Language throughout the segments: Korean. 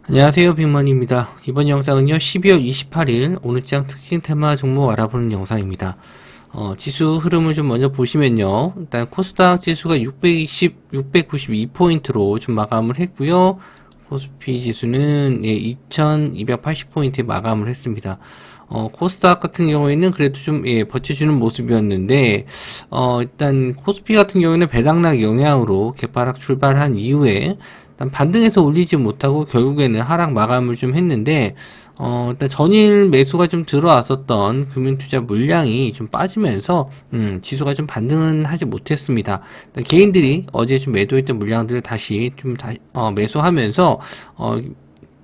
안녕하세요, 빅먼입니다. 이번 영상은요, 12월 28일 오늘장 특징 테마 종목 알아보는 영상입니다. 지수 흐름을 좀 먼저 보시면요. 일단 코스닥 지수가 692포인트로 좀 마감을 했고요. 코스피 지수는 2280포인트에 마감을 했습니다. 코스닥 같은 경우에는 그래도 좀, 버텨주는 모습이었는데, 일단 코스피 같은 경우에는 배당락 영향으로 개파락 출발한 이후에 일단 반등해서 올리지 못하고 결국에는 하락 마감을 좀 했는데, 일단 전일 매수가 좀 들어왔었던 금융투자 물량이 좀 빠지면서, 지수가 좀 반등은 하지 못했습니다. 개인들이 어제 좀 매도했던 물량들을 다시 좀 매수하면서,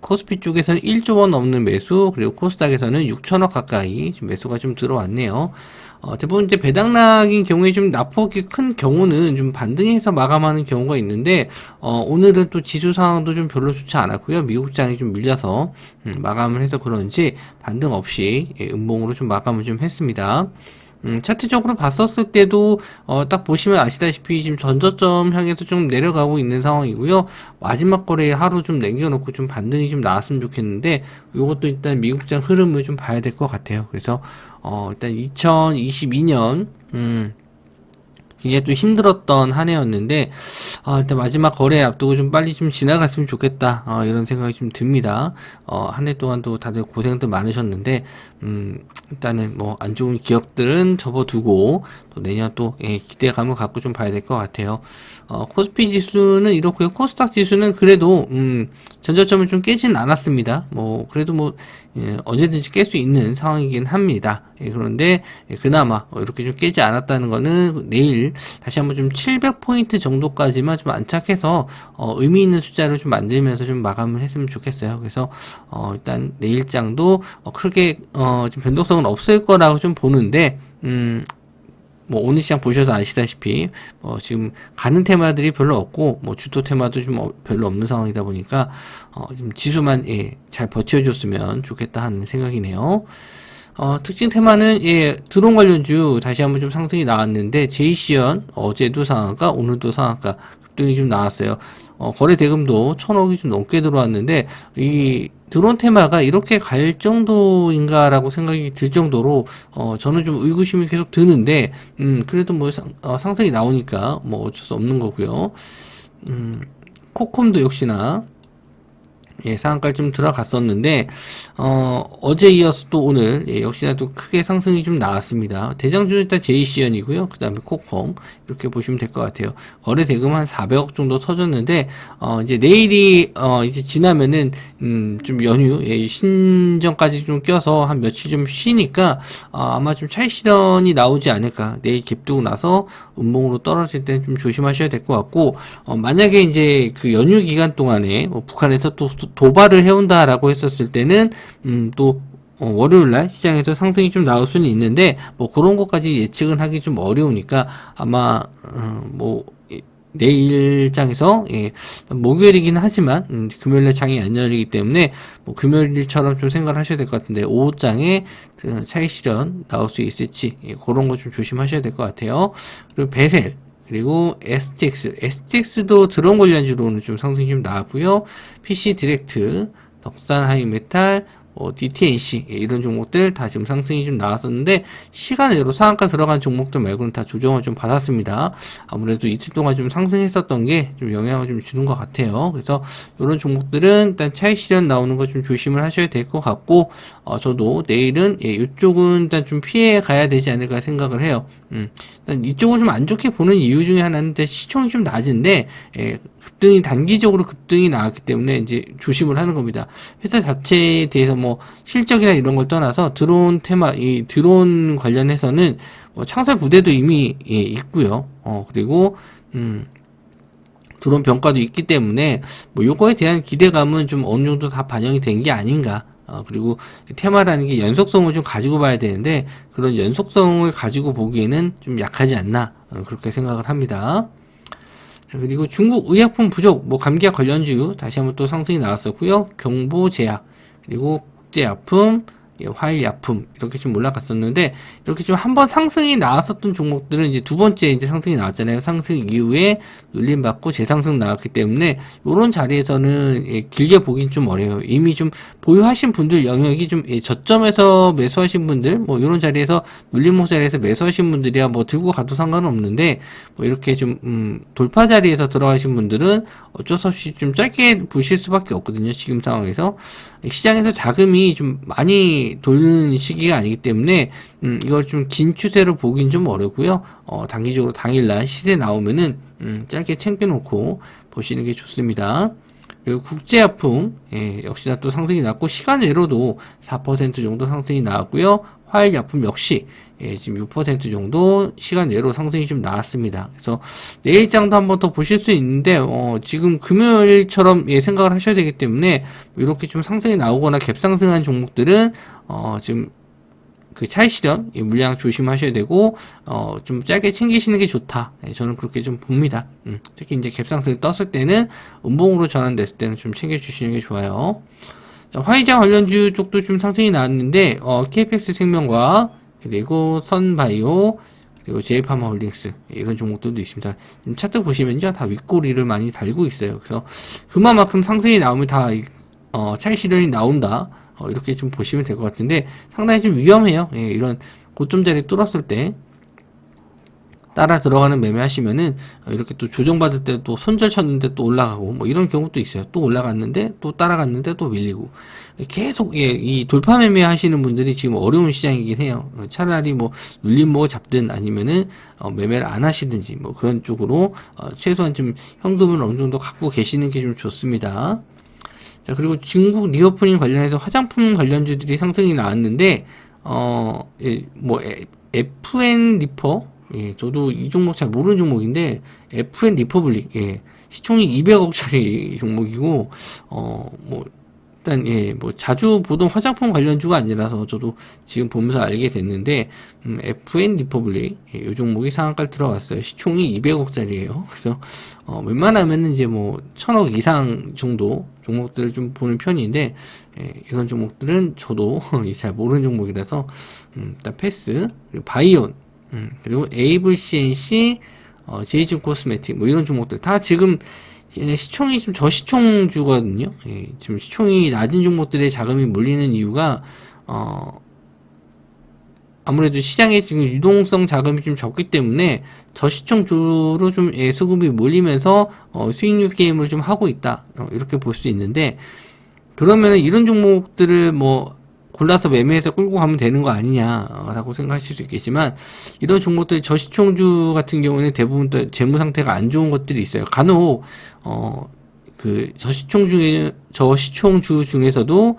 코스피 쪽에서는 1조 원 넘는 매수, 그리고 코스닥에서는 6천억 가까이 좀 매수가 좀 들어왔네요. 대부분 이제 배당락인 경우에 좀 낙폭이 큰 경우는 좀 반등해서 마감하는 경우가 있는데, 오늘은 또 지수 상황도 좀 별로 좋지 않았고요. 미국장이 좀 밀려서, 마감을 해서 그런지 반등 없이, 음봉으로 좀 마감을 좀 했습니다. 차트적으로 봤었을 때도 딱 보시면 아시다시피 지금 전저점 향해서 좀 내려가고 있는 상황이고요. 마지막 거래에 하루 좀 남겨놓고 좀 반등이 좀 나왔으면 좋겠는데, 이것도 일단 미국장 흐름을 좀 봐야 될 것 같아요. 그래서 일단 2022년 굉장히 또 힘들었던 한 해였는데, 일단 마지막 거래 앞두고 좀 빨리 좀 지나갔으면 좋겠다, 이런 생각이 좀 듭니다. 한 해 동안도 다들 고생들 많으셨는데, 일단은 뭐 안 좋은 기업들은 접어두고, 또 내년 또, 기대감을 갖고 좀 봐야 될 것 같아요. 코스피 지수는 이렇고요. 코스닥 지수는 그래도, 전저점을 좀 깨진 않았습니다. 그래도 언제든지 깰 수 있는 상황이긴 합니다. 그런데, 그나마, 이렇게 좀 깨지 않았다는 거는 내일 다시 한번 좀 700포인트 정도까지만 좀 안착해서, 의미 있는 숫자를 좀 만들면서 좀 마감을 했으면 좋겠어요. 그래서, 일단 내일장도, 크게, 좀 변동성은 없을 거라고 좀 보는데, 오늘 시장 보셔서 아시다시피, 지금 가는 테마들이 별로 없고, 주도 테마도 좀 별로 없는 상황이다 보니까, 좀 지수만, 잘 버텨줬으면 좋겠다 하는 생각이네요. 특징 테마는, 드론 관련주 다시 한번 좀 상승이 나왔는데, 제이시연, 어제도 상한가, 오늘도 상한가, 급등이 좀 나왔어요. 거래 대금도 1000억이 좀 넘게 들어왔는데, 이 드론 테마가 이렇게 갈 정도인가라고 생각이 들 정도로, 저는 좀 의구심이 계속 드는데, 그래도 상승이 나오니까, 어쩔 수 없는 거고요. 코콤도 역시나, 상한가를 좀 들어갔었는데, 어제 이어서 또 오늘, 역시나 또 크게 상승이 좀 나왔습니다. 대장주는 일단 제이시연이고요. 그 다음에 코콤, 이렇게 보시면 될 것 같아요. 거래 대금 한 400억 정도 터졌는데, 이제 내일이, 이제 지나면은, 좀 연휴, 신정까지 좀 껴서 한 며칠 좀 쉬니까, 아마 좀 차익 실현이 나오지 않을까. 내일 갭두고 나서 음봉으로 떨어질 때 좀 조심하셔야 될 것 같고, 만약에 이제 그 연휴 기간 동안에, 북한에서 또 도발을 해온다라고 했었을 때는, 또, 월요일날 시장에서 상승이 좀 나올 수는 있는데, 그런 것까지 예측은 하기 좀 어려우니까, 아마, 내일장에서, 목요일이긴 하지만, 금요일날 장이 안 열리기 때문에, 금요일처럼 좀 생각을 하셔야 될 것 같은데, 오후장에 그 차익 실현 나올 수 있을지, 그런 거 좀 조심하셔야 될 것 같아요. 그리고 베셀. 그리고 STX도 드론 관련주로는 좀 상승이 좀 나왔고요. PC 디렉트, 덕산 하이메탈, DTNC 이런 종목들 다 지금 상승이 좀 나왔었는데, 시간외로 상한가 들어간 종목들 말고는 다 조정을 좀 받았습니다. 아무래도 이틀 동안 좀 상승했었던 게 좀 영향을 좀 주는 것 같아요. 그래서 이런 종목들은 일단 차익 실현 나오는 거 좀 조심을 하셔야 될 것 같고, 저도 내일은 이쪽은 일단 좀 피해 가야 되지 않을까 생각을 해요. 일단 이쪽을 좀 안 좋게 보는 이유 중에 하나는 시총이 좀 낮은데, 단기적으로 급등이 나왔기 때문에 이제 조심을 하는 겁니다. 회사 자체에 대해서 실적이나 이런 걸 떠나서 드론 테마, 이 드론 관련해서는 창설 부대도 이미 있고요. 그리고 드론 병가도 있기 때문에 요거에 대한 기대감은 좀 어느 정도 다 반영이 된 게 아닌가. 그리고 테마라는 게 연속성을 좀 가지고 봐야 되는데, 그런 연속성을 가지고 보기에는 좀 약하지 않나, 그렇게 생각을 합니다. 자, 그리고 중국 의약품 부족, 감기약 관련주 다시 한번 또 상승이 나왔었고요. 경보제약, 그리고 국제약품, 화일약품 이렇게 좀 올라갔었는데, 이렇게 좀 한번 상승이 나왔었던 종목들은 이제 두 번째 이제 상승이 나왔잖아요. 상승 이후에 눌림 받고 재상승 나왔기 때문에 이런 자리에서는 길게 보긴 좀 어려워요. 이미 좀 보유하신 분들 영역이 좀 저점에서 매수하신 분들, 뭐 이런 자리에서 눌림목 자리에서 매수하신 분들이야 뭐 들고 가도 상관은 없는데, 뭐 이렇게 좀 돌파 자리에서 들어가신 분들은 어쩔 수 없이 좀 짧게 보실 수밖에 없거든요. 지금 상황에서 시장에서 자금이 좀 많이 돌는 시기가 아니기 때문에 이걸 좀 긴 추세로 보긴 좀 어렵고요. 단기적으로 당일날 시세 나오면은 짧게 챙겨놓고 보시는 게 좋습니다. 그리고 국제약품 역시나 또 상승이 났고, 시간 외로도 4% 정도 상승이 나왔고요. 화일약품 역시 지금 6% 정도 시간 외로 상승이 좀 나왔습니다. 그래서 내일장도 한번 더 보실 수 있는데, 지금 금요일처럼 생각을 하셔야 되기 때문에 이렇게 좀 상승이 나오거나 갭상승한 종목들은 지금 그 차익 실현 물량 조심하셔야 되고, 좀 짧게 챙기시는 게 좋다. 저는 그렇게 좀 봅니다. 특히 이제 갭상승이 떴을 때는 음봉으로 전환됐을 때는 좀 챙겨주시는 게 좋아요. 자, 화이자 관련주 쪽도 좀 상승이 나왔는데, KPX 생명과학, 그리고 선바이오, 그리고 제이파마홀딩스, 이런 종목들도 있습니다. 차트 보시면요, 다 윗꼬리를 많이 달고 있어요. 그래서 그만큼 상승이 나오면 다 차익 실현이 나온다, 이렇게 좀 보시면 될 것 같은데, 상당히 좀 위험해요. 이런 고점 자리 뚫었을 때 따라 들어가는 매매 하시면은 이렇게 또 조정받을 때 또 손절 쳤는데 또 올라가고, 뭐 이런 경우도 있어요. 또 올라갔는데 또 따라갔는데 또 밀리고, 계속 이 돌파 매매 하시는 분들이 지금 어려운 시장이긴 해요. 차라리 뭐 눌림목 잡든 아니면은 매매를 안 하시든지 뭐 그런 쪽으로 최소한 좀 현금을 어느 정도 갖고 계시는 게 좀 좋습니다. 자, 그리고 중국 리오프닝 관련해서 화장품 관련주들이 상승이 나왔는데, 뭐 FN 리퍼, 저도 이 종목 잘 모르는 종목인데, FN 리퍼블릭, 시총이 200억짜리 종목이고, 뭐 일단 뭐 자주 보던 화장품 관련주가 아니라서 저도 지금 보면서 알게 됐는데, FN 리퍼블릭, 이 종목이 상한가를 들어갔어요. 시총이 200억짜리예요. 그래서 웬만하면은 이제 뭐 1000억 이상 정도 종목들을 좀 보는 편인데, 이런 종목들은 저도 잘 모르는 종목이라서 일단 패스. 그리고 바이온, 그리고 에이블 CNC, 제이준 코스메틱, 뭐 이런 종목들 다 지금 시총이 좀 저시총주거든요. 지금 시총이 낮은 종목들의 자금이 몰리는 이유가 아무래도 시장에 지금 유동성 자금이 좀 적기 때문에 저시총주로 좀 수급이 몰리면서 수익률 게임을 좀 하고 있다, 이렇게 볼 수 있는데, 그러면 이런 종목들을 뭐 골라서 매매해서 끌고 가면 되는 거 아니냐라고 생각하실 수 있겠지만, 이런 종목들 저시총주 같은 경우는 대부분 또 재무 상태가 안 좋은 것들이 있어요. 간혹 그 저시총주 중에서도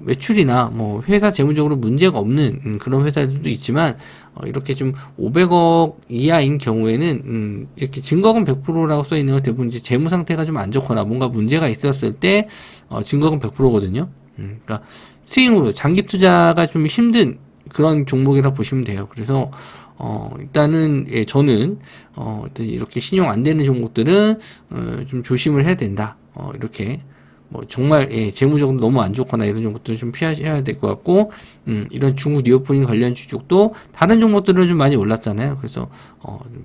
매출이나 뭐 회사 재무적으로 문제가 없는 그런 회사들도 있지만, 이렇게 좀 500억 이하인 경우에는 이렇게 증거금 100%라고 써 있는 건 대부분 이제 재무 상태가 좀 안 좋거나 뭔가 문제가 있었을 때 증거금 100%거든요. 그러니까 스윙으로 장기 투자가 좀 힘든 그런 종목이라 보시면 돼요. 그래서 일단은 저는 일단 이렇게 신용 안 되는 종목들은 좀 조심을 해야 된다. 이렇게 뭐 정말 재무적으로 너무 안 좋거나 이런 종목들은 좀 피하셔야 될 것 같고, 이런 중국 리오프닝 관련주 쪽도 다른 종목들은 좀 많이 올랐잖아요. 그래서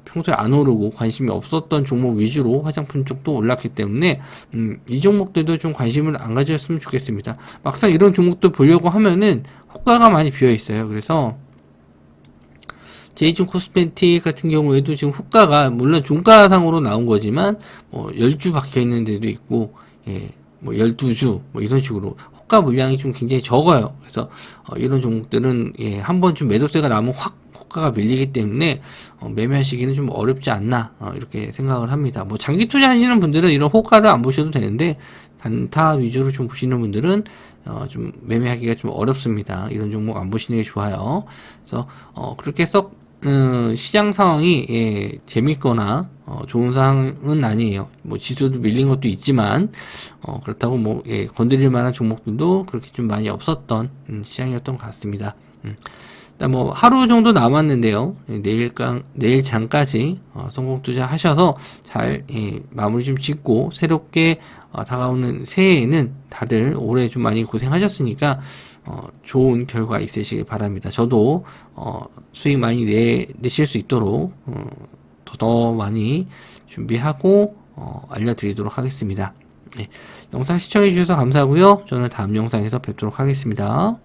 평소에 안 오르고 관심이 없었던 종목 위주로 화장품 쪽도 올랐기 때문에 이 종목들도 좀 관심을 안 가졌으면 좋겠습니다. 막상 이런 종목들 보려고 하면은 호가가 많이 비어 있어요. 그래서 제이준 코스메틱 같은 경우에도 지금 호가가 물론 종가상으로 나온 거지만 10주 박혀 있는 데도 있고, 뭐 12주 뭐 이런 식으로 호가 물량이 좀 굉장히 적어요. 그래서 이런 종목들은 한번 좀 매도세가 나면 확 호가가 밀리기 때문에 매매하시기는 좀 어렵지 않나, 이렇게 생각을 합니다. 뭐 장기 투자하시는 분들은 이런 호가를 안 보셔도 되는데, 단타 위주로 좀 보시는 분들은 좀 매매하기가 좀 어렵습니다. 이런 종목 안 보시는 게 좋아요. 그래서 그렇게 썩 시장 상황이 재밌거나 좋은 상황은 아니에요. 뭐 지수도 밀린 것도 있지만 그렇다고 뭐 건드릴 만한 종목들도 그렇게 좀 많이 없었던 시장이었던 것 같습니다. 일단 뭐 하루 정도 남았는데요. 내일 장까지 성공 투자하셔서 잘 마무리 좀 짓고 새롭게 다가오는 새해에는 다들 올해 좀 많이 고생하셨으니까 좋은 결과 있으시길 바랍니다. 저도 수익 많이 내실 수 있도록 더 많이 준비하고 알려드리도록 하겠습니다. 네, 영상 시청해주셔서 감사하고요. 저는 다음 영상에서 뵙도록 하겠습니다.